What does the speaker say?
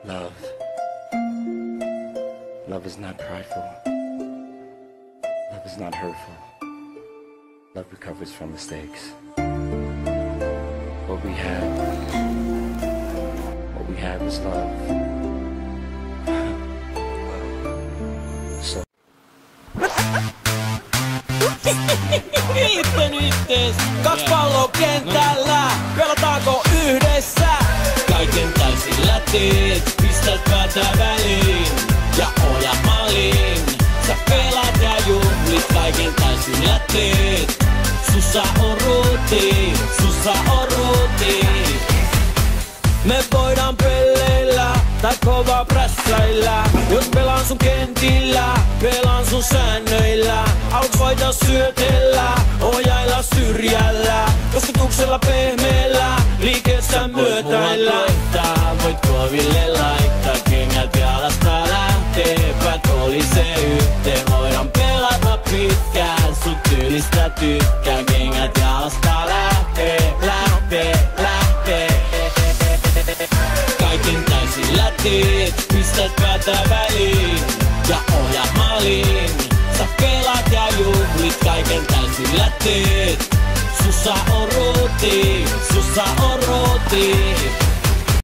Love. Love is not prideful. Love is not hurtful. Love recovers from mistakes. What we have is love. So. Yhteys, 2 palloa kentällä, pelataanko yhdessä? Kaiken täysillä teet, pistät päätä väliin ja ohjaa maaliin. Sä pelaat ja juhlit, kaiken täysillä teet. Sussa on ruuti, sussa on ruuti. Me voidaan pelleillä tai kovaa prässäillä. Jos pelaan sun kentillä, pelaan sun säännöillä. Aut voita syötellä, ohjailla syrjällä. Kosketuksella pehmeellä, liikeessä myötäillä. Voit koville laittaa, kengät jalasta lähtee. Päät kolisee yhteen, voidaan pelata pitkään. Sut tyylistä tykkään, kengät jalasta lähtee, lähtee, lähtee. Kaiken täysillä teet, pistät päätä väliin ja ohjaat maaliin. Sä pelaat ja juhlit, kaiken täysillä teet. Sussa on ruuti, sussa on ruuti.